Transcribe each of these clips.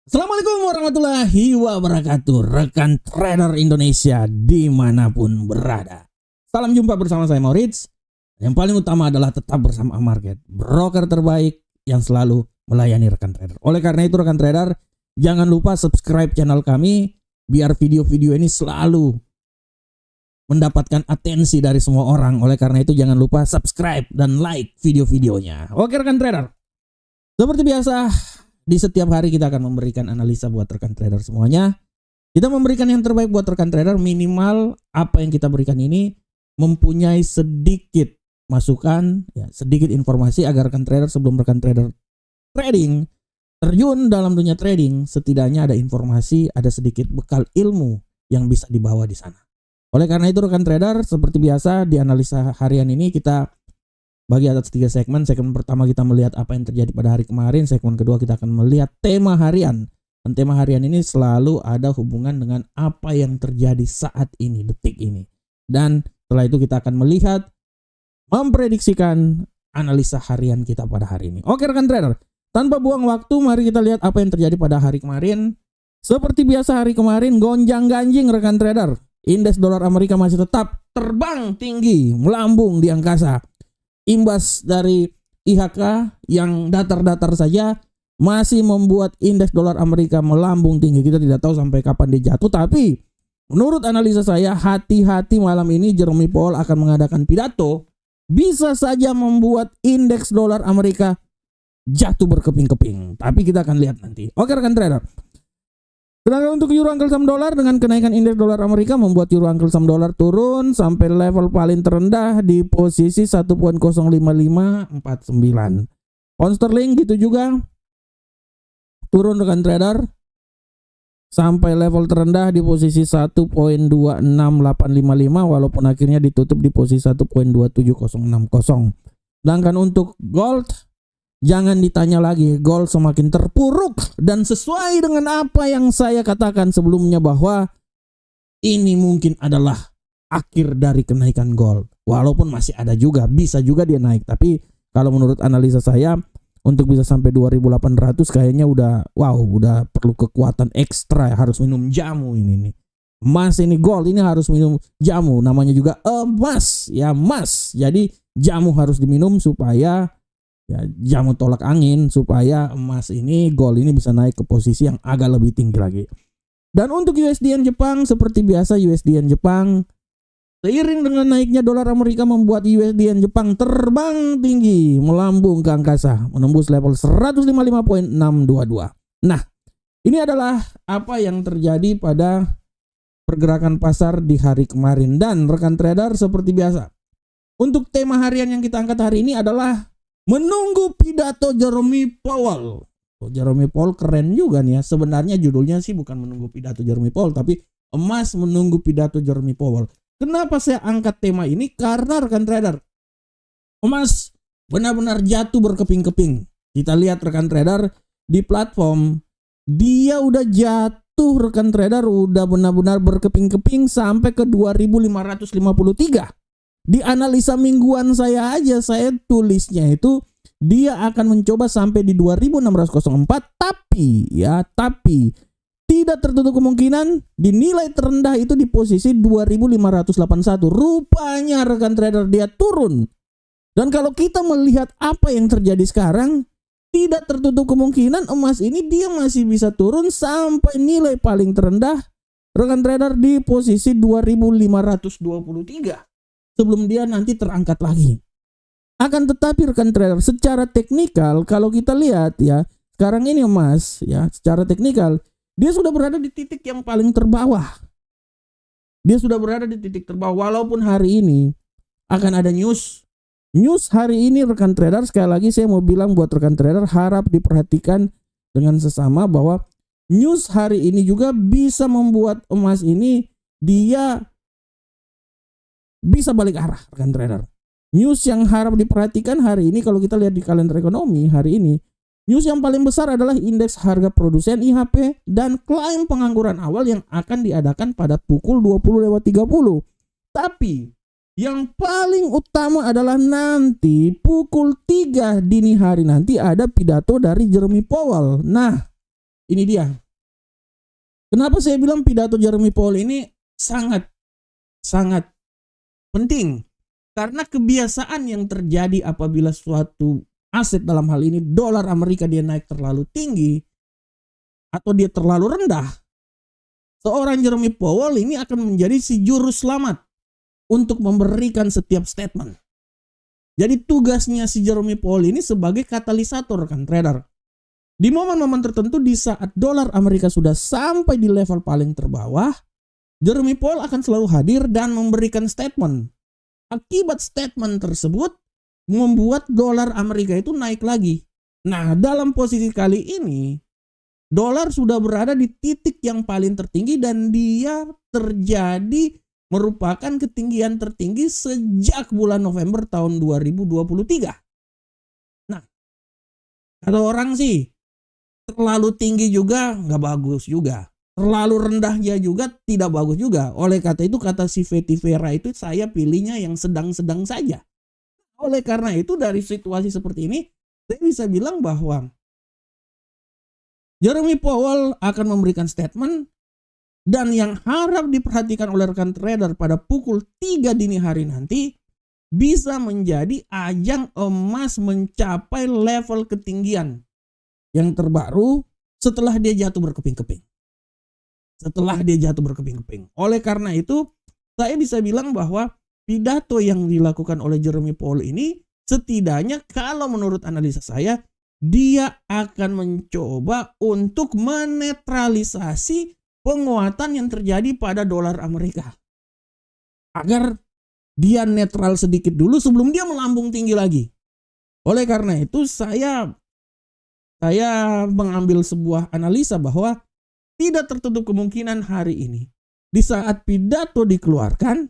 Assalamualaikum warahmatullahi wabarakatuh, rekan trader Indonesia dimanapun berada. Salam jumpa bersama saya Maurits. Yang paling utama adalah tetap bersama Market, broker terbaik yang selalu melayani rekan trader. Oleh karena itu rekan trader, jangan lupa subscribe channel kami biar video-video ini selalu mendapatkan atensi dari semua orang. Oleh karena itu jangan lupa subscribe dan like video-videonya. Oke rekan trader, seperti biasa di setiap hari kita akan memberikan analisa buat rekan trader semuanya. Kita memberikan yang terbaik buat rekan trader, minimal apa yang kita berikan ini mempunyai sedikit masukan, ya, sedikit informasi agar rekan trader sebelum rekan trader trading, terjun dalam dunia trading, setidaknya ada informasi, ada sedikit bekal ilmu yang bisa dibawa di sana. Oleh karena itu rekan trader, seperti biasa di analisa harian ini kita bagi atas 3 segmen. Segmen pertama kita melihat apa yang terjadi pada hari kemarin. Segmen kedua kita akan melihat tema harian. Dan tema harian ini selalu ada hubungan dengan apa yang terjadi saat ini, detik ini. Dan setelah itu kita akan melihat, memprediksikan analisa harian kita pada hari ini. Oke rekan trader, tanpa buang waktu mari kita lihat apa yang terjadi pada hari kemarin. Seperti biasa hari kemarin gonjang-ganjing rekan trader. Indeks dolar Amerika masih tetap terbang tinggi, melambung di angkasa. Imbas dari IHK yang datar-datar saja masih membuat indeks dolar Amerika melambung tinggi. Kita tidak tahu sampai kapan dia jatuh, tapi menurut analisa saya hati-hati malam ini Jerome Powell akan mengadakan pidato, bisa saja membuat indeks dolar Amerika jatuh berkeping-keping. Tapi kita akan lihat nanti. Oke rekan trader. Sedangkan untuk euro angkel saham dolar, dengan kenaikan indeks dolar Amerika membuat euro angkel saham dolar turun sampai level paling terendah di posisi 1.05549. Pound sterling gitu juga turun rekan trader sampai level terendah di posisi 1.26855 walaupun akhirnya ditutup di posisi 1.27060. Sedangkan untuk gold, jangan ditanya lagi, gold semakin terpuruk dan sesuai dengan apa yang saya katakan sebelumnya bahwa ini mungkin adalah akhir dari kenaikan gold. Walaupun masih ada juga, bisa juga dia naik. Tapi kalau menurut analisa saya untuk bisa sampai 2800 kayaknya udah perlu kekuatan ekstra, harus minum jamu ini nih. Emas ini, gold ini harus minum jamu, namanya juga emas, ya emas. Jadi jamu harus diminum supaya jamu tolak angin supaya emas ini, gold ini bisa naik ke posisi yang agak lebih tinggi lagi. Dan untuk USD Jepang seperti biasa, USD Jepang seiring dengan naiknya dolar Amerika membuat USD Jepang terbang tinggi, melambung ke angkasa, menembus level 155.622. Nah, ini adalah apa yang terjadi pada pergerakan pasar di hari kemarin. Dan rekan trader seperti biasa, untuk tema harian yang kita angkat hari ini adalah menunggu pidato Jerome Powell. Jerome Powell keren juga nih ya. Sebenarnya judulnya sih bukan menunggu pidato Jerome Powell, tapi emas menunggu pidato Jerome Powell. Kenapa saya angkat tema ini? Karena rekan trader, emas benar-benar jatuh berkeping-keping. Kita lihat rekan trader di platform, dia udah jatuh rekan trader, udah benar-benar berkeping-keping sampai ke 2553. Di analisa mingguan saya aja, saya tulisnya itu dia akan mencoba sampai di 2604, tapi tidak tertutup kemungkinan di nilai terendah itu di posisi 2581. Rupanya rekan trader dia turun. Dan kalau kita melihat apa yang terjadi sekarang, tidak tertutup kemungkinan emas ini dia masih bisa turun sampai nilai paling terendah rekan trader di posisi 2523. Sebelum dia nanti terangkat lagi. Akan tetapi rekan trader secara teknikal kalau kita lihat ya, sekarang ini emas ya secara teknikal dia sudah berada di titik yang paling terbawah. Dia sudah berada di titik terbawah walaupun hari ini akan ada news. News hari ini rekan trader, sekali lagi saya mau bilang buat rekan trader, harap diperhatikan dengan sesama bahwa news hari ini juga bisa membuat emas ini dia bisa balik arah rekan trader. News yang harap diperhatikan hari ini kalau kita lihat di kalender ekonomi hari ini, news yang paling besar adalah indeks harga produsen IHP dan klaim pengangguran awal yang akan diadakan pada pukul 20.30. Tapi yang paling utama adalah nanti pukul 3 dini hari nanti ada pidato dari Jerome Powell. Nah, ini dia. Kenapa saya bilang pidato Jeremy Powell ini sangat penting? Karena kebiasaan yang terjadi apabila suatu aset, dalam hal ini dolar Amerika, dia naik terlalu tinggi atau dia terlalu rendah, seorang Jeremy Powell ini akan menjadi si juru selamat untuk memberikan setiap statement. Jadi tugasnya si Jeremy Powell ini sebagai katalisator, kan trader. Di momen-momen tertentu, di saat dolar Amerika sudah sampai di level paling terbawah, Jeremy Powell akan selalu hadir dan memberikan statement. Akibat statement tersebut membuat dolar Amerika itu naik lagi. Nah, dalam posisi kali ini dolar sudah berada di titik yang paling tertinggi dan dia terjadi merupakan ketinggian tertinggi sejak bulan November tahun 2023. Nah, kata orang sih terlalu tinggi juga nggak bagus juga. Terlalu rendahnya juga tidak bagus juga. Oleh kata itu, kata si Veti Vera itu, saya pilihnya yang sedang-sedang saja. Oleh karena itu, dari situasi seperti ini, saya bisa bilang bahwa Jeremy Powell akan memberikan statement, dan yang harap diperhatikan oleh rekan trader pada pukul 3 dini hari nanti bisa menjadi ajang emas mencapai level ketinggian yang terbaru setelah dia jatuh berkeping-keping. Oleh karena itu, saya bisa bilang bahwa pidato yang dilakukan oleh Jeremy Powell ini setidaknya kalau menurut analisa saya, dia akan mencoba untuk menetralisasi penguatan yang terjadi pada dolar Amerika. Agar dia netral sedikit dulu sebelum dia melambung tinggi lagi. Oleh karena itu saya mengambil sebuah analisa bahwa tidak tertutup kemungkinan hari ini, di saat pidato dikeluarkan,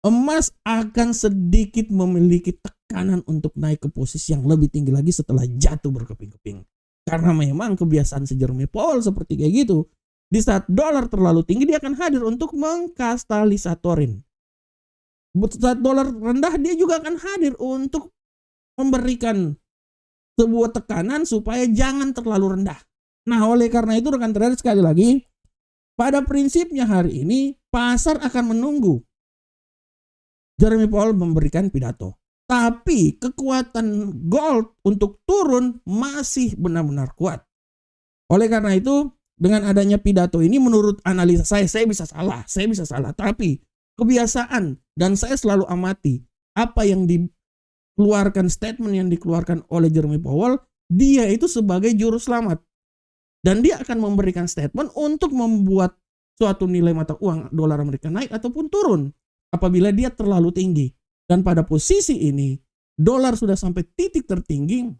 emas akan sedikit memiliki tekanan untuk naik ke posisi yang lebih tinggi lagi setelah jatuh berkeping-keping. Karena memang kebiasaan si Jeremy Powell seperti kayak gitu. Di saat dolar terlalu tinggi, dia akan hadir untuk mengkatalisatorin. Saat dolar rendah, dia juga akan hadir untuk memberikan sebuah tekanan supaya jangan terlalu rendah. Nah, oleh karena itu rekan trader, sekali lagi, pada prinsipnya hari ini pasar akan menunggu Jeremy Powell memberikan pidato. Tapi kekuatan gold untuk turun masih benar-benar kuat. Oleh karena itu, dengan adanya pidato ini menurut analisa saya bisa salah. Tapi kebiasaan, dan saya selalu amati apa yang dikeluarkan, statement yang dikeluarkan oleh Jeremy Powell, dia itu sebagai juru selamat. Dan dia akan memberikan statement untuk membuat suatu nilai mata uang dolar Amerika naik ataupun turun apabila dia terlalu tinggi. Dan pada posisi ini, dolar sudah sampai titik tertinggi.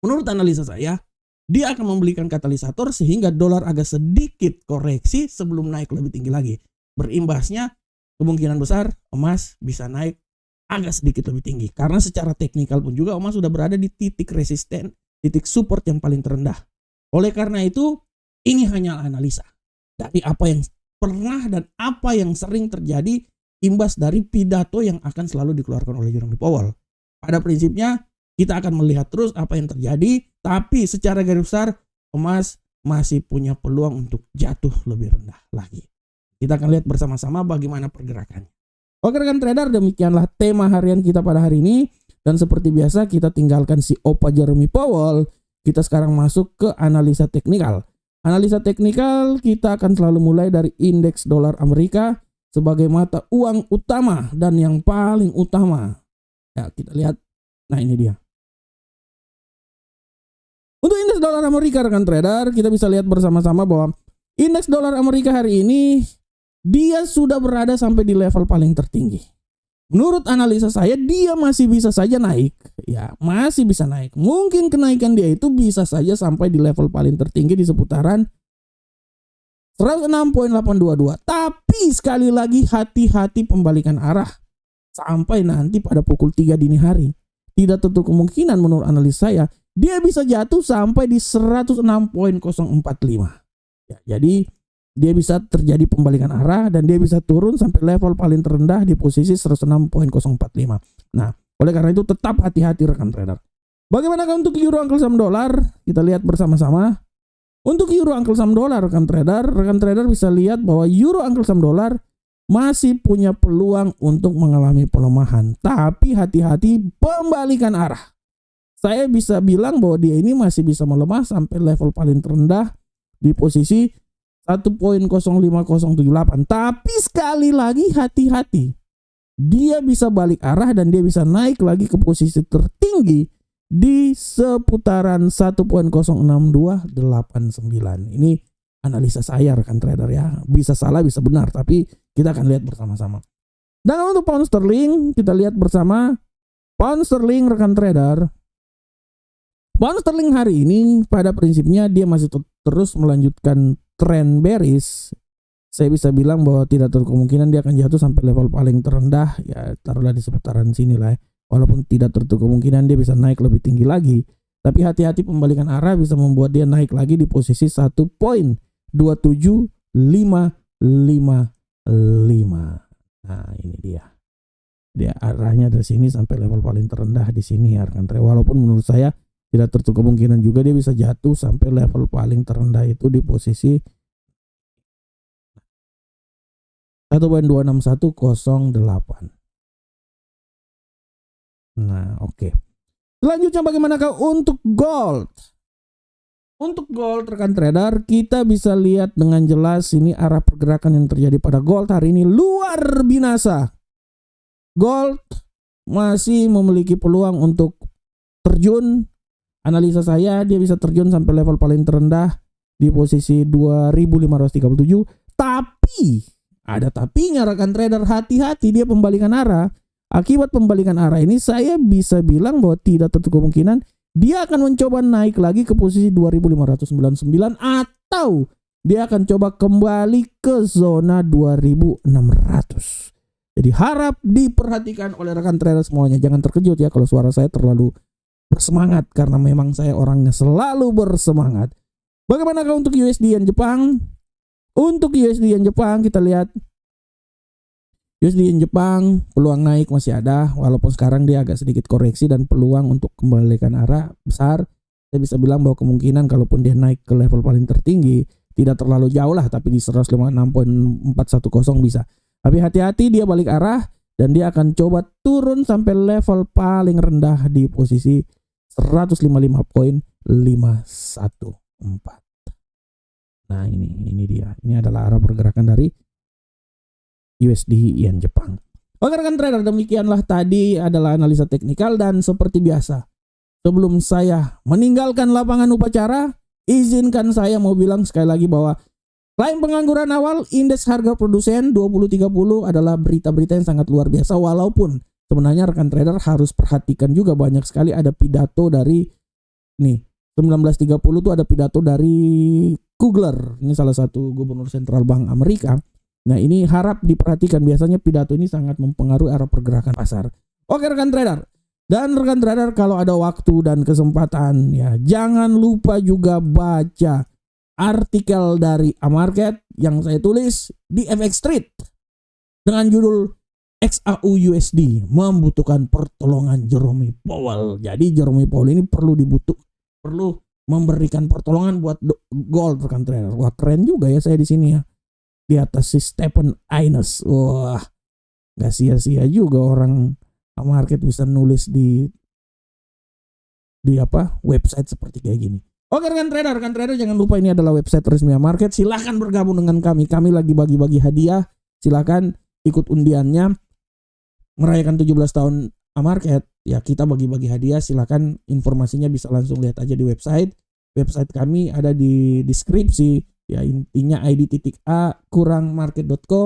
Menurut analisa saya, dia akan memberikan katalisator sehingga dolar agak sedikit koreksi sebelum naik lebih tinggi lagi. Berimbasnya, kemungkinan besar emas bisa naik agak sedikit lebih tinggi. Karena secara teknikal pun juga emas sudah berada di titik resisten, titik support yang paling terendah. Oleh karena itu, ini hanya analisa dari apa yang pernah dan apa yang sering terjadi imbas dari pidato yang akan selalu dikeluarkan oleh Jeremy Powell. Pada prinsipnya, kita akan melihat terus apa yang terjadi, tapi secara garis besar, emas masih punya peluang untuk jatuh lebih rendah lagi. Kita akan lihat bersama-sama bagaimana pergerakannya. Oke rekan trader, demikianlah tema harian kita pada hari ini. Dan seperti biasa, kita tinggalkan si Opa Jeremy Powell. Kita sekarang masuk ke analisa teknikal. Analisa teknikal kita akan selalu mulai dari indeks dolar Amerika sebagai mata uang utama dan yang paling utama. Ya, kita lihat. Nah, ini dia. Untuk indeks dolar Amerika rekan trader, kita bisa lihat bersama-sama bahwa indeks dolar Amerika hari ini dia sudah berada sampai di level paling tertinggi. Menurut analisa saya, dia masih bisa saja naik. Ya, masih bisa naik. Mungkin kenaikan dia itu bisa saja sampai di level paling tertinggi di seputaran 106.822. Tapi sekali lagi hati-hati pembalikan arah. Sampai nanti pada pukul 3 dini hari. Tidak tentu kemungkinan menurut analisa saya, dia bisa jatuh sampai di 106.045. Ya, jadi dia bisa terjadi pembalikan arah dan dia bisa turun sampai level paling terendah di posisi 106.045. Nah, oleh karena itu tetap hati-hati rekan trader. Bagaimana untuk euro angkel saham dolar? Kita lihat bersama-sama. Untuk euro angkel saham dolar rekan trader bisa lihat bahwa euro angkel saham dolar masih punya peluang untuk mengalami pelemahan. Tapi hati-hati pembalikan arah. Saya bisa bilang bahwa dia ini masih bisa melemah sampai level paling terendah di posisi 1.05078. Tapi sekali lagi hati-hati. Dia bisa balik arah dan dia bisa naik lagi ke posisi tertinggi di seputaran 1.06289. Ini analisa saya rekan trader ya. Bisa salah bisa benar, tapi kita akan lihat bersama-sama. Dan untuk pound sterling kita lihat bersama. Pound sterling rekan trader. Pound sterling hari ini pada prinsipnya dia masih terus melanjutkan tren bearish. Saya bisa bilang bahwa tidak terlalu kemungkinan dia akan jatuh sampai level paling terendah, ya taruhlah di seputaran sini lah ya. Walaupun tidak tertutup kemungkinan dia bisa naik lebih tinggi lagi. Tapi hati-hati pembalikan arah bisa membuat dia naik lagi di posisi 1.27555. Nah ini dia. Dia arahnya dari sini sampai level paling terendah di sini ya rekan trader. Walaupun menurut saya tidak tertutup kemungkinan juga dia bisa jatuh sampai level paling terendah itu di posisi 1.26108. Nah, oke. Selanjutnya bagaimanakah untuk gold? Untuk gold rekan trader, kita bisa lihat dengan jelas ini arah pergerakan yang terjadi pada gold hari ini luar binasa. Gold masih memiliki peluang untuk terjun. Analisa saya dia bisa terjun sampai level paling terendah di posisi 2537. Tapi ada tapinya rekan trader, hati-hati dia pembalikan arah. Akibat pembalikan arah ini saya bisa bilang bahwa tidak tertutup kemungkinan dia akan mencoba naik lagi ke posisi 2599 atau dia akan coba kembali ke zona 2600. Jadi harap diperhatikan oleh rekan trader semuanya. Jangan terkejut ya kalau suara saya terlalu bersemangat karena memang saya orangnya selalu bersemangat. Bagaimanakah untuk USD Yen Jepang? Untuk USD Yen Jepang kita lihat USD Yen Jepang peluang naik masih ada, walaupun sekarang dia agak sedikit koreksi dan peluang untuk kembalikan arah besar. Saya bisa bilang bahwa kemungkinan kalaupun dia naik ke level paling tertinggi tidak terlalu jauh lah, tapi di 156.410 bisa. Tapi hati-hati dia balik arah dan dia akan coba turun sampai level paling rendah di posisi 155.514. Nah ini dia. Ini adalah arah pergerakan dari USD Yen Jepang. Oke rekan trader, demikianlah tadi adalah analisa teknikal dan seperti biasa sebelum saya meninggalkan lapangan upacara, izinkan saya mau bilang sekali lagi bahwa selain pengangguran awal, indeks harga produsen 2030 adalah berita-berita yang sangat luar biasa, walaupun sebenarnya rekan trader harus perhatikan juga banyak sekali ada pidato dari 1930 tuh ada pidato dari Kugler, ini salah satu gubernur sentral bank Amerika. Nah ini harap diperhatikan, biasanya pidato ini sangat mempengaruhi arah pergerakan pasar. Oke rekan trader, dan rekan trader kalau ada waktu dan kesempatan ya jangan lupa juga baca artikel dari Amarket yang saya tulis di FX Street dengan judul XAU USD membutuhkan pertolongan Jerome Powell. Jadi Jerome Powell ini perlu memberikan pertolongan buat gold rekan trader. Wah keren juga ya saya di sini ya. Di atas si Stephen Ines. Wah, gak sia-sia juga orang market bisa nulis di website seperti kayak gini. Oke rekan trader jangan lupa ini adalah website resmi market. Silahkan bergabung dengan kami. Kami lagi bagi-bagi hadiah. Silahkan ikut undiannya. Merayakan 17 tahun market. Ya kita bagi-bagi hadiah. Silahkan informasinya bisa langsung lihat aja di website. Website kami ada di deskripsi. Ya intinya id.a-market.co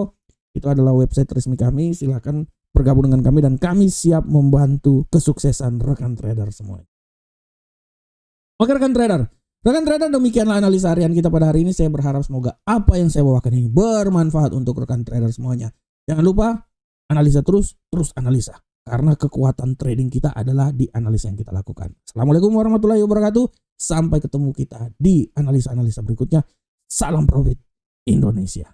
itu adalah website resmi kami. Silakan bergabung dengan kami dan kami siap membantu kesuksesan rekan trader semua. Oke rekan trader demikianlah analisa harian kita pada hari ini. Saya berharap semoga apa yang saya bawakan ini bermanfaat untuk rekan trader semuanya. Jangan lupa analisa terus analisa. Karena kekuatan trading kita adalah di analisa yang kita lakukan. Assalamualaikum warahmatullahi wabarakatuh. Sampai ketemu kita di analisa-analisa berikutnya. Salam profit Indonesia.